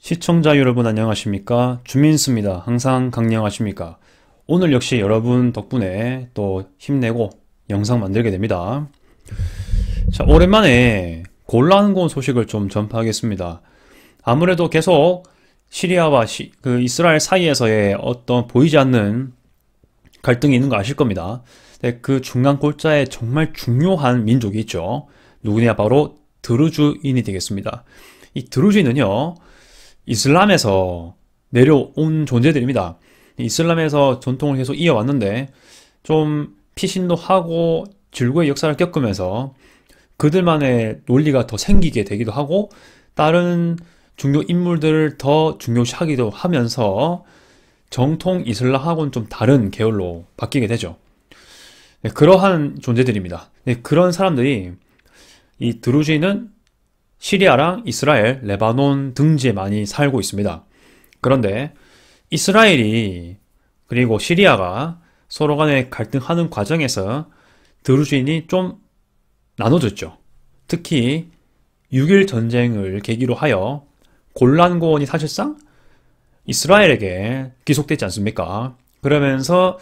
시청자 여러분 안녕하십니까? 주민수입니다. 항상 강령하십니까? 오늘 역시 여러분 덕분에 또 힘내고 영상 만들게 됩니다. 자, 오랜만에 곤란한 소식을 좀 전파하겠습니다. 아무래도 계속 시리아와 이스라엘 사이에서의 어떤 보이지 않는 갈등이 있는 거 아실 겁니다. 네, 그 중간 골자에 정말 중요한 민족이 있죠. 누구냐? 바로 드루즈인이 되겠습니다. 이 드루즈인은요, 이슬람에서 내려온 존재들입니다. 이슬람에서 전통을 계속 이어왔는데 좀 피신도 하고 질고의 역사를 겪으면서 그들만의 논리가 더 생기게 되기도 하고 다른 중요 인물들을 더 중요시하기도 하면서 정통 이슬람하고는 좀 다른 계열로 바뀌게 되죠. 네, 그러한 존재들입니다. 네, 그런 사람들이 이 드루즈인은 시리아랑 이스라엘, 레바논 등지에 많이 살고 있습니다. 그런데 이스라엘이 그리고 시리아가 서로 간에 갈등하는 과정에서 드루즈인이 좀 나눠졌죠. 특히 6.1 전쟁을 계기로 하여 골란 고원이 사실상 이스라엘에게 귀속되지 않습니까? 그러면서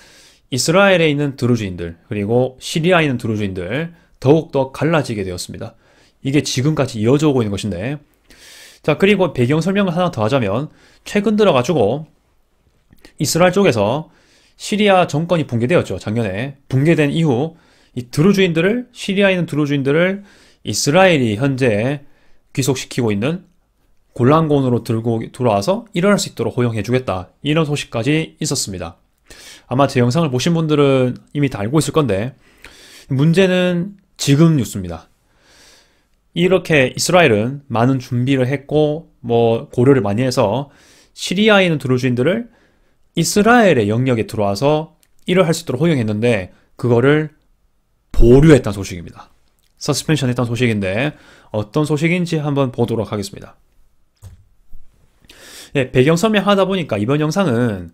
이스라엘에 있는 드루즈인들 그리고 시리아에 있는 드루즈인들 더욱더 갈라지게 되었습니다. 이게 지금까지 이어져 오고 있는 것인데, 자, 그리고 배경 설명을 하나 더 하자면 최근 들어가지고 이스라엘 쪽에서 시리아 정권이 붕괴되었죠. 작년에 붕괴된 이후 이 드루즈인들을, 시리아에 있는 드루즈인들을 이스라엘이 현재 귀속시키고 있는 골란고원으로 들고 들어와서 일어날 수 있도록 허용해주겠다, 이런 소식까지 있었습니다. 아마 제 영상을 보신 분들은 이미 다 알고 있을 건데, 문제는 지금 뉴스입니다. 이렇게 이스라엘은 많은 준비를 했고 고려를 많이 해서 시리아에 있는 드루즈인들을 이스라엘의 영역에 들어와서 일을 할 수 있도록 허용했는데 그거를 보류했다는 소식입니다. 서스펜션 했다는 소식인데 어떤 소식인지 한번 보도록 하겠습니다. 네, 배경 설명하다 보니까 이번 영상은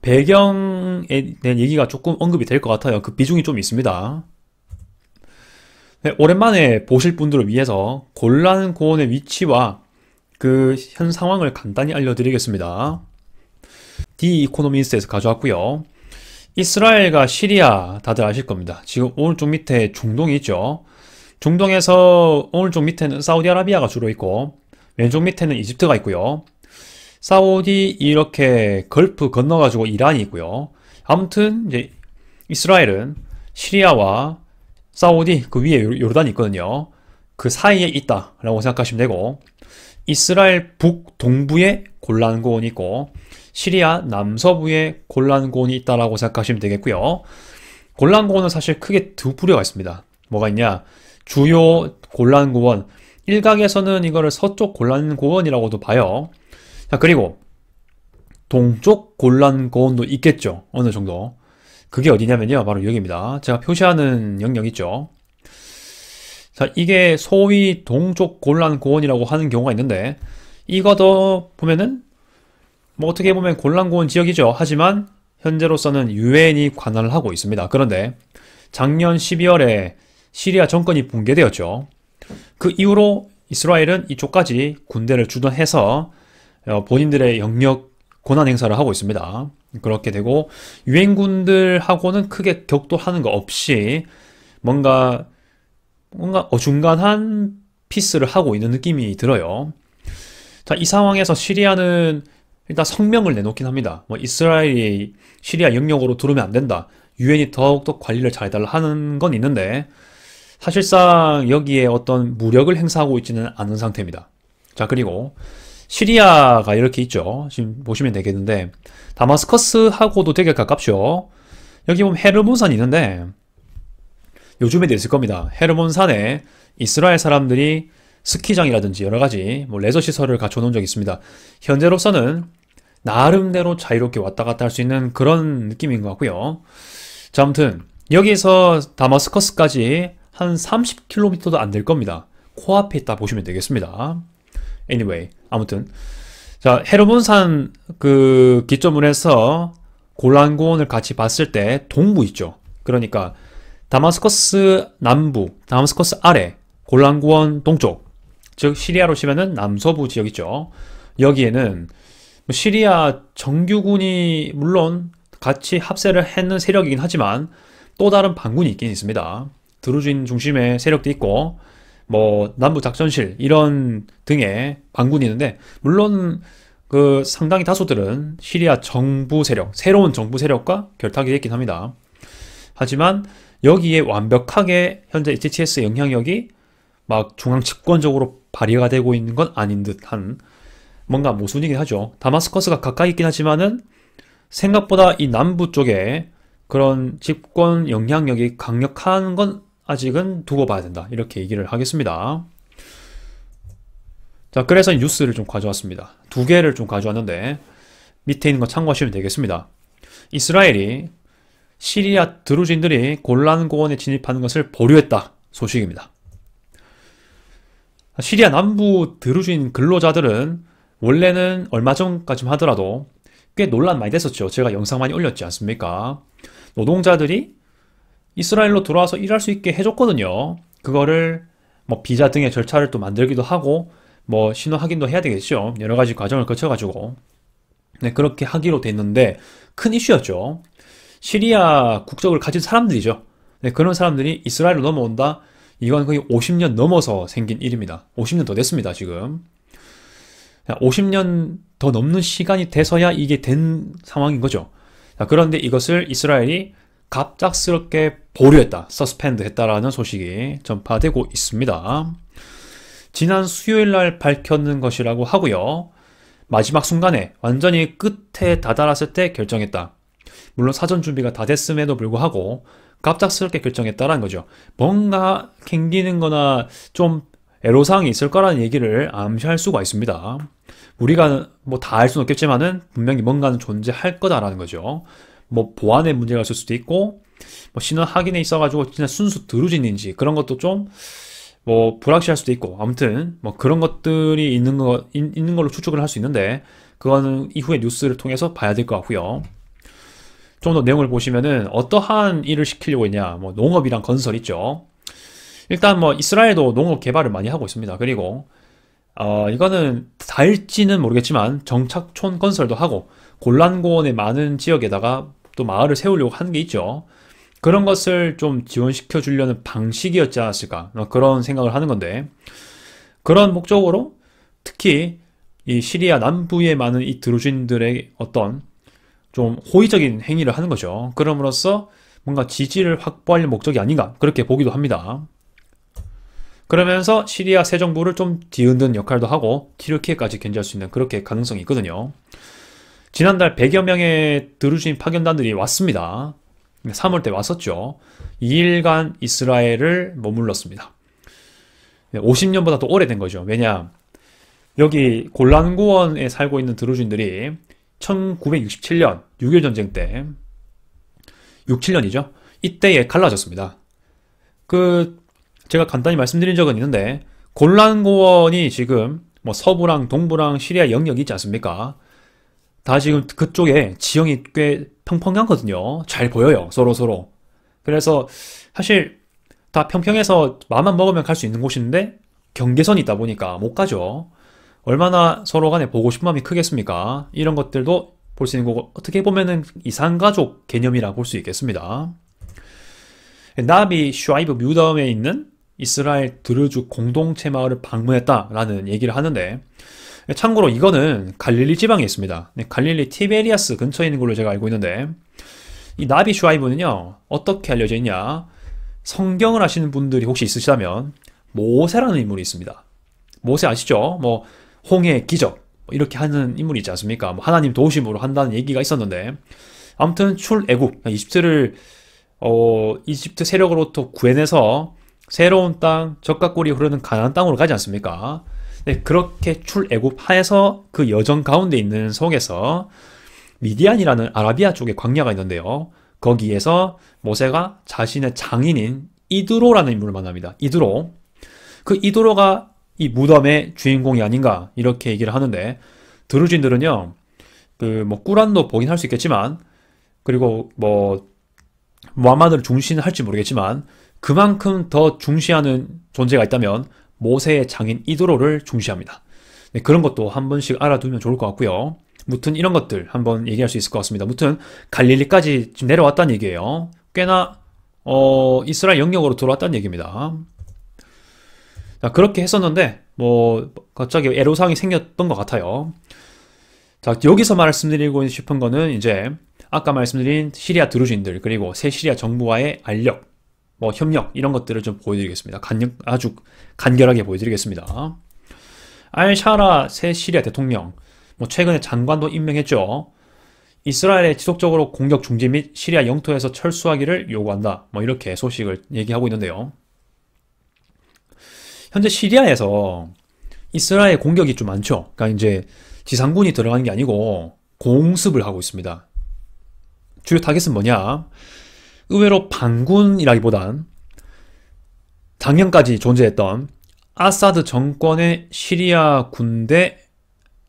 배경에 대한 얘기가 조금 언급이 될 것 같아요. 그 비중이 좀 있습니다. 네, 오랜만에 보실 분들을 위해서 골란고원의 위치와 그 현 상황을 간단히 알려드리겠습니다. 디 이코노미스트에서 가져왔고요. 이스라엘과 시리아 다들 아실 겁니다. 지금 오른쪽 밑에 중동이 있죠. 중동에서 오른쪽 밑에는 사우디아라비아가 주로 있고 왼쪽 밑에는 이집트가 있고요. 사우디 이렇게 걸프 건너가지고 이란이 있고요. 아무튼 이제 이스라엘은 시리아와 사우디 그 위에 요르단이 있거든요. 그 사이에 있다라고 생각하시면 되고, 이스라엘 북동부에 골란고원이 있고 시리아 남서부에 골란고원이 있다라고 생각하시면 되겠고요. 골란고원은 사실 크게 두 부류가 있습니다. 뭐가 있냐? 주요 골란고원, 일각에서는 이거를 서쪽 골란고원이라고도 봐요. 자, 그리고 동쪽 골란고원도 있겠죠. 어느 정도. 그게 어디냐면요, 바로 여기입니다. 제가 표시하는 영역 있죠. 자, 이게 소위 동쪽 골란고원이라고 하는 경우가 있는데, 이거도 보면은 어떻게 보면 골란고원 지역이죠. 하지만 현재로서는 유엔이 관할을 하고 있습니다. 그런데 작년 12월에 시리아 정권이 붕괴되었죠. 그 이후로 이스라엘은 이쪽까지 군대를 주둔해서 본인들의 영역 권한 행사를 하고 있습니다. 그렇게 되고 유엔군들하고는 크게 격돌하는 거 없이 뭔가 어중간한 피스를 하고 있는 느낌이 들어요. 자, 이 상황에서 시리아는 일단 성명을 내놓긴 합니다. 이스라엘이 시리아 영역으로 들어오면 안 된다, 유엔이 더욱더 관리를 잘해달라 하는 건 있는데 사실상 여기에 어떤 무력을 행사하고 있지는 않은 상태입니다. 자, 그리고 시리아가 이렇게 있죠. 지금 보시면 되겠는데 다마스커스하고도 되게 가깝죠. 여기 보면 헤르몬산이 있는데 요즘에도 있을 겁니다. 헤르몬산에 이스라엘 사람들이 스키장이라든지 여러가지 레저 시설을 갖춰 놓은 적이 있습니다. 현재로서는 나름대로 자유롭게 왔다 갔다 할 수 있는 그런 느낌인 것 같고요. 자, 아무튼 여기서 다마스커스까지 한 30km도 안 될 겁니다. 코앞에 있다 보시면 되겠습니다. anyway, 아무튼 자, 헤르몬산 그 기점으로 해서 골란고원을 같이 봤을 때 동부 있죠. 그러니까 다마스커스 남부, 다마스커스 아래, 골란고원 동쪽, 즉 시리아로 치면은 남서부 지역 있죠. 여기에는 뭐 시리아 정규군이 물론 같이 합세를 했는 세력이긴 하지만 또 다른 반군이 있긴 있습니다. 드루즈인 중심의 세력도 있고 뭐 남부작전실 이런 등의 반군이 있는데 물론 그 상당히 다수들은 시리아 정부 세력, 새로운 정부 세력과 결탁이 됐긴 합니다. 하지만 여기에 완벽하게 현재 HTS의 영향력이 막 중앙 집권적으로 발휘가 되고 있는 건 아닌 듯한 뭔가 모순이긴 하죠. 다마스커스가 가까이 있긴 하지만은 생각보다 이 남부 쪽에 그런 집권 영향력이 강력한 건 아직은 두고 봐야 된다. 이렇게 얘기를 하겠습니다. 자, 그래서 뉴스를 좀 가져왔습니다. 두 개를 좀 가져왔는데 밑에 있는 거 참고하시면 되겠습니다. 이스라엘이 시리아 드루진들이 골란 고원에 진입하는 것을 보류했다. 소식입니다. 시리아 남부 드루진 근로자들은 원래는 얼마 전까지만 하더라도 꽤 논란 많이 됐었죠. 제가 영상 많이 올렸지 않습니까? 노동자들이 이스라엘로 들어와서 일할 수 있게 해줬거든요. 그거를 뭐 비자 등의 절차를 또 만들기도 하고 뭐 신원 확인도 해야 되겠죠. 여러 가지 과정을 거쳐가지고 네, 그렇게 하기로 됐는데 큰 이슈였죠. 시리아 국적을 가진 사람들이죠. 네, 그런 사람들이 이스라엘로 넘어온다. 이건 거의 50년 넘어서 생긴 일입니다. 50년 더 됐습니다, 지금. 50년 더 넘는 시간이 돼서야 이게 된 상황인 거죠. 자, 그런데 이것을 이스라엘이 갑작스럽게 보류했다, 서스펜드 했다라는 소식이 전파되고 있습니다. 지난 수요일 날 밝혀낸 것이라고 하고요. 마지막 순간에 완전히 끝에 다다랐을 때 결정했다. 물론 사전 준비가 다 됐음에도 불구하고 갑작스럽게 결정했다라는 거죠. 뭔가 캥기는 거나 좀 애로사항이 있을 거라는 얘기를 암시할 수가 있습니다. 우리가 뭐 다 알 수는 없겠지만은 분명히 뭔가는 존재할 거다라는 거죠. 뭐 보안에 문제가 있을 수도 있고 뭐 신원 확인에 있어가지고 진짜 순수 드루진인지 그런 것도 좀 뭐 불확실할 수도 있고 아무튼 뭐 그런 것들이 있는 걸로 추측을 할 수 있는데 그거는 이후에 뉴스를 통해서 봐야 될 것 같고요. 좀 더 내용을 보시면은 어떠한 일을 시키려고 했냐, 뭐 농업이랑 건설 있죠. 일단 뭐 이스라엘도 농업 개발을 많이 하고 있습니다. 그리고 이거는 다일지는 모르겠지만 정착촌 건설도 하고 골란고원의 많은 지역에다가 또 마을을 세우려고 하는 게 있죠. 그런 것을 좀 지원시켜 주려는 방식이었지 않았을까, 그런 생각을 하는 건데 그런 목적으로 특히 이 시리아 남부에 많은 이 드루진들의 어떤 좀 호의적인 행위를 하는 거죠. 그럼으로써 뭔가 지지를 확보할 목적이 아닌가 그렇게 보기도 합니다. 그러면서 시리아 새 정부를 좀 뒤흔든 역할도 하고 튀르키예까지 견제할 수 있는 그렇게 가능성이 있거든요. 지난달 100여 명의 드루진 파견단들이 왔습니다. 3월 때 왔었죠. 2일간 이스라엘을 머물렀습니다. 50년보다 더 오래된 거죠. 왜냐, 여기 골란고원에 살고 있는 드루진들이 1967년 6.1 전쟁 때 67년이죠. 이때에 갈라졌습니다. 제가 간단히 말씀드린 적은 있는데 골란고원이 지금 뭐 서부랑 동부랑 시리아 영역이 있지 않습니까? 다 지금 그쪽에 지형이 꽤 평평하거든요. 잘 보여요, 서로. 그래서 사실 다 평평해서 마음만 먹으면 갈 수 있는 곳인데 경계선이 있다 보니까 못 가죠. 얼마나 서로 간에 보고 싶은 마음이 크겠습니까? 이런 것들도 볼 수 있는 거고 어떻게 보면은 이산가족 개념이라 볼 수 있겠습니다. 나비 슈아이브 뮤덤에 있는 이스라엘 드루즈 공동체 마을을 방문했다라는 얘기를 하는데 참고로 이거는 갈릴리 지방에 있습니다. 갈릴리 티베리아스 근처에 있는 걸로 제가 알고 있는데 이 나비 슈아이브는요 어떻게 알려져 있냐, 성경을 아시는 분들이 혹시 있으시다면 모세라는 인물이 있습니다. 모세 아시죠? 뭐 홍해 기적 이렇게 하는 인물이 있지 않습니까? 뭐 하나님 도우심으로 한다는 얘기가 있었는데 아무튼 출애굽 이집트를 이집트 세력으로부터 구해내서 새로운 땅, 젖과 꿀이 흐르는 가나안 땅으로 가지 않습니까? 네, 그렇게 출애굽하여서 그 여정 가운데 있는 속에서 미디안이라는 아라비아 쪽에 광야가 있는데요. 거기에서 모세가 자신의 장인인 이드로라는 인물을 만납니다. 이드로. 그 이드로가 이 무덤의 주인공이 아닌가 이렇게 얘기를 하는데 드루진들은요 뭐 꾸란도 보긴 할 수 있겠지만 그리고 뭐 무함마드를 중시할지 모르겠지만 그만큼 더 중시하는 존재가 있다면 모세의 장인 이드로를 중시합니다. 네, 그런 것도 한 번씩 알아두면 좋을 것 같고요. 무튼 이런 것들 한번 얘기할 수 있을 것 같습니다. 무튼 갈릴리까지 지금 내려왔다는 얘기예요. 꽤나 이스라엘 영역으로 들어왔다는 얘기입니다. 자, 그렇게 했었는데 뭐 갑자기 애로사항이 생겼던 것 같아요. 자, 여기서 말씀드리고 싶은 거는 이제 아까 말씀드린 시리아 드루즈인들 그리고 새 시리아 정부와의 알력, 뭐 협력 이런 것들을 좀 보여드리겠습니다. 아주 간결하게 보여드리겠습니다. 알샤라 새 시리아 대통령, 뭐 최근에 장관도 임명했죠. 이스라엘에 지속적으로 공격 중지 및 시리아 영토에서 철수하기를 요구한다. 뭐 이렇게 소식을 얘기하고 있는데요. 현재 시리아에서 이스라엘 공격이 좀 많죠. 그러니까 이제 지상군이 들어가는 게 아니고 공습을 하고 있습니다. 주요 타겟은 뭐냐? 의외로 반군이라기보단 작년까지 존재했던 아사드 정권의 시리아 군대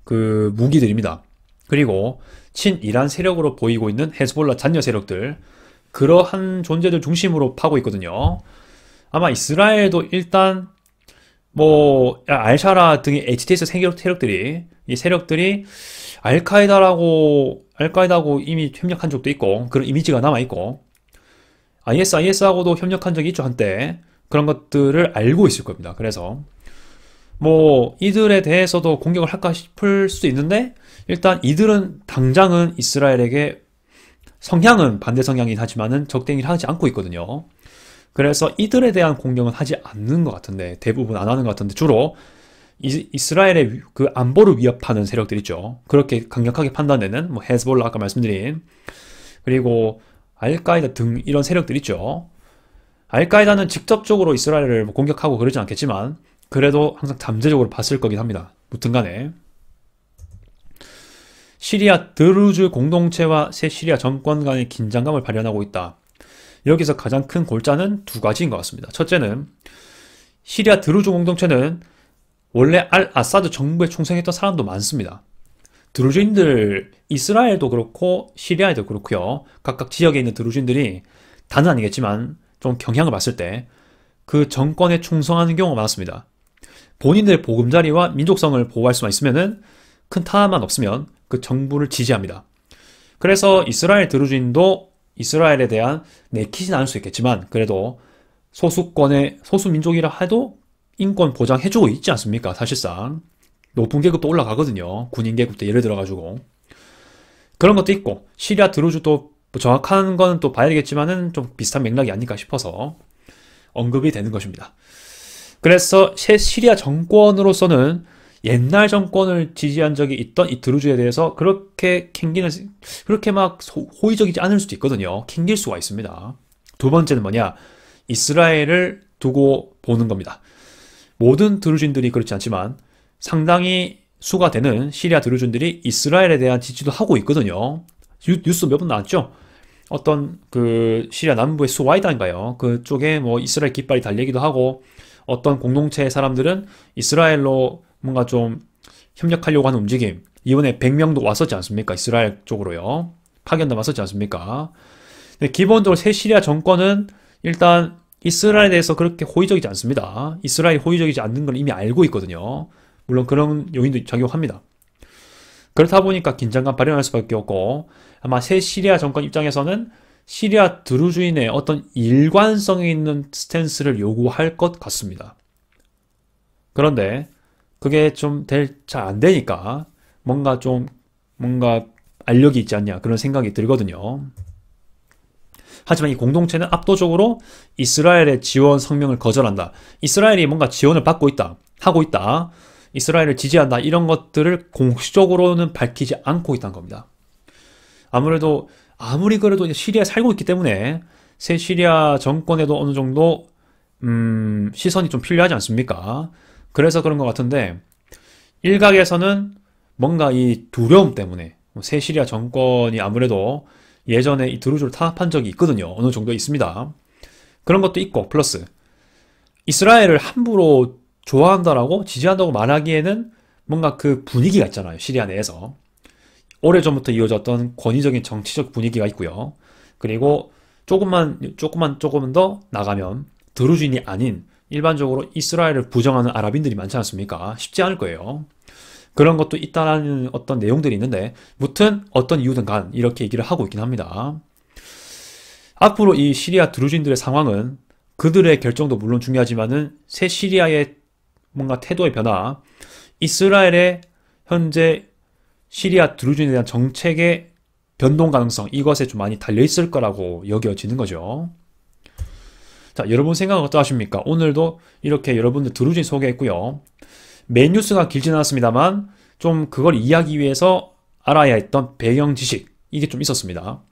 그 무기들입니다. 그리고 친이란 세력으로 보이고 있는 헤즈볼라 잔여 세력들, 그러한 존재들 중심으로 파고 있거든요. 아마 이스라엘도 일단 뭐 알샤라 등의 HTS 세력들이 이 세력들이 알카에다하고 이미 협력한 적도 있고 그런 이미지가 남아 있고 IS하고도 협력한 적이 있죠 한때. 그런 것들을 알고 있을 겁니다. 그래서 뭐 이들에 대해서도 공격을 할까 싶을 수도 있는데 일단 이들은 당장은 이스라엘에게 성향은 반대 성향이긴 하지만은 적대행위를 하지 않고 있거든요. 그래서 이들에 대한 공격은 하지 않는 것 같은데, 대부분 안 하는 것 같은데, 주로 이스라엘의 그 안보를 위협하는 세력들 있죠. 그렇게 강력하게 판단되는 뭐 헤즈볼라 아까 말씀드린, 그리고 알카이다 등 이런 세력들 있죠. 알카이다는 직접적으로 이스라엘을 뭐 공격하고 그러지 않겠지만 그래도 항상 잠재적으로 봤을 거긴 합니다. 무튼 간에 시리아 드루즈 공동체와 새 시리아 정권 간의 긴장감을 발현하고 있다. 여기서 가장 큰 골자는 두 가지인 것 같습니다. 첫째는 시리아 드루즈 공동체는 원래 알 아사드 정부에 충성했던 사람도 많습니다. 드루즈인들, 이스라엘도 그렇고 시리아에도 그렇고요. 각각 지역에 있는 드루즈인들이 다는 아니겠지만 좀 경향을 봤을 때 그 정권에 충성하는 경우가 많았습니다. 본인들의 보금자리와 민족성을 보호할 수만 있으면은 큰 타만 없으면 그 정부를 지지합니다. 그래서 이스라엘 드루즈인도 이스라엘에 대한 내키진 않을 수 있겠지만 그래도 소수민족이라 해도 인권 보장해주고 있지 않습니까? 사실상 높은 계급도 올라가거든요. 군인 계급도 예를 들어가지고 그런 것도 있고 시리아 드루즈도 뭐 정확한 거는 또 봐야 되겠지만은 좀 비슷한 맥락이 아닐까 싶어서 언급이 되는 것입니다. 그래서 새 시리아 정권으로서는 옛날 정권을 지지한 적이 있던 이 드루즈에 대해서 그렇게 막 호의적이지 않을 수도 있거든요. 캥길 수가 있습니다. 두 번째는 뭐냐? 이스라엘을 두고 보는 겁니다. 모든 드루즈인들이 그렇지 않지만 상당히 수가 되는 시리아 드루즈인들이 이스라엘에 대한 지지도 하고 있거든요. 뉴스 몇 번 나왔죠? 어떤 그 시리아 남부의 수와이다인가요? 그쪽에 뭐 이스라엘 깃발이 달리기도 하고 어떤 공동체의 사람들은 이스라엘로 뭔가 좀 협력하려고 하는 움직임. 이번에 100명도 왔었지 않습니까? 이스라엘 쪽으로요. 파견도 왔었지 않습니까? 근데 기본적으로 새 시리아 정권은 일단 이스라엘에 대해서 그렇게 호의적이지 않습니다. 이스라엘이 호의적이지 않는 걸 이미 알고 있거든요. 물론 그런 요인도 작용합니다. 그렇다 보니까 긴장감 발현할 수밖에 없고 아마 새 시리아 정권 입장에서는 시리아 드루즈인의 어떤 일관성이 있는 스탠스를 요구할 것 같습니다. 그런데 그게 좀 잘 안 되니까 뭔가 알력이 있지 않냐 그런 생각이 들거든요. 하지만 이 공동체는 압도적으로 이스라엘의 지원 성명을 거절한다. 이스라엘이 뭔가 지원을 받고 있다, 하고 있다, 이스라엘을 지지한다 이런 것들을 공식적으로는 밝히지 않고 있다는 겁니다. 아무래도 아무리 그래도 시리아에 살고 있기 때문에 새 시리아 정권에도 어느 정도 시선이 좀 필요하지 않습니까? 그래서 그런 것 같은데 일각에서는 뭔가 이 두려움 때문에 새 시리아 정권이 아무래도 예전에 이 드루즈를 탄압한 적이 있거든요. 어느 정도 있습니다. 그런 것도 있고 플러스 이스라엘을 함부로 좋아한다라고 지지한다고 말하기에는 뭔가 그 분위기가 있잖아요. 시리아 내에서 오래전부터 이어졌던 권위적인 정치적 분위기가 있고요. 그리고 조금 더 나가면 드루즈인이 아닌 일반적으로 이스라엘을 부정하는 아랍인들이 많지 않습니까? 쉽지 않을 거예요. 그런 것도 있다라는 어떤 내용들이 있는데, 무튼 어떤 이유든 간 이렇게 얘기를 하고 있긴 합니다. 앞으로 이 시리아 드루진들의 상황은 그들의 결정도 물론 중요하지만은 새 시리아의 뭔가 태도의 변화, 이스라엘의 현재 시리아 드루진에 대한 정책의 변동 가능성, 이것에 좀 많이 달려있을 거라고 여겨지는 거죠. 자, 여러분 생각은 어떠하십니까? 오늘도 이렇게 여러분들 드루진 소개했고요. 메인 뉴스가 길진 않았습니다만 좀 그걸 이해하기 위해서 알아야 했던 배경 지식, 이게 좀 있었습니다.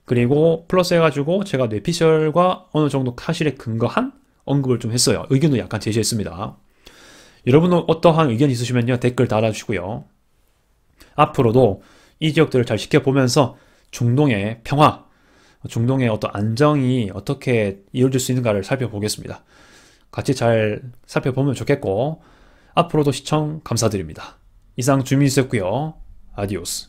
그리고 플러스 해가지고 제가 뇌피셜과 어느 정도 사실에 근거한 언급을 좀 했어요. 의견도 약간 제시했습니다. 여러분은 어떠한 의견 있으시면요, 댓글 달아주시고요. 앞으로도 이 지역들을 잘 지켜보면서 중동의 평화, 중동의 어떤 안정이 어떻게 이루어질 수 있는가를 살펴보겠습니다. 같이 잘 살펴보면 좋겠고, 앞으로도 시청 감사드립니다. 이상 주민수였고요. 아디오스.